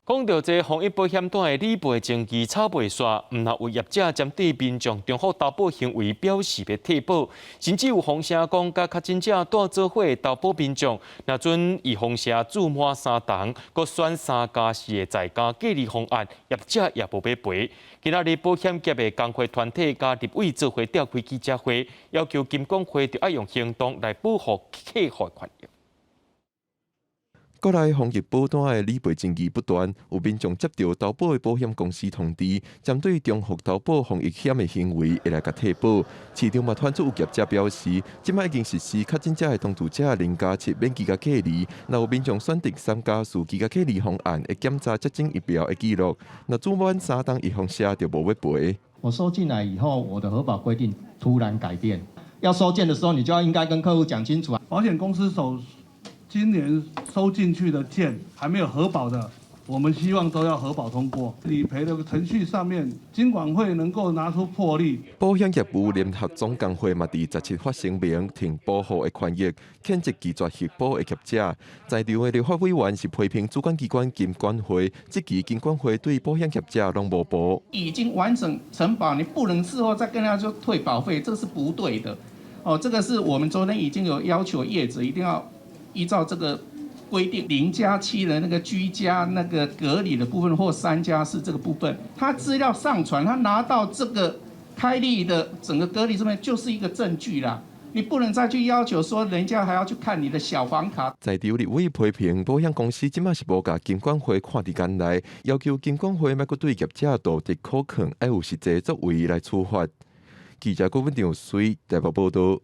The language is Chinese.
讲到这防疫保险单的理赔经纪炒袂煞，唔但有业者针对民众重复投保行为表示要退保，甚至有风声讲甲确诊者带做伙投保民众，若准以风声注满3档，搁选3+4的在家隔离方案，业者也无要赔。今仔日保险业的工会团体甲立委做伙召开记者会，要求金管会着要用行动来保护客户权益。 国内防疫保单的理赔争议不断，有民众接到投保的保险公司通知，针对重复投保防疫险的行为，会来甲退保。市场嘛传出有业者表示，即摆已经实施确诊者的同住者0+7免居家隔离，若有民众选择3+4居家隔离方案，会检查接诊疫苗的记录，若注满3档一封写就无要赔。我收进来以后，我的核保规定突然改变，要收件的时候，你就要应该跟客户讲清楚啊。保险公司今年收进去的件还没有核保的，我们希望都要核保通过。理赔的程序上面，金管会能够拿出魄力。保险业务联合总工会嘛，伫17发声明，挺保护的权益，谴责拒绝续保的业者。在场的立法委员是批评主管机关金管会，这期金管会对保险业者拢无保。已经完整承保，你不能事后再跟他说退保费，这是不对的。哦，这个是我们昨天已经有要求业者一定要。 依照这个规定，0+7的那个居家那个隔离的部分，或3+4这个部分，他资料上传，他拿到这个开立的整个隔离这边就是一个证据啦。你不能再去要求说人家还要去看你的小黄卡。在场立委批评保险公司即马是无甲金管会看伫眼内，要求金管会莫阁对业者道德可肯，要有实际作为来处罚。记者郭文祥随台北报道。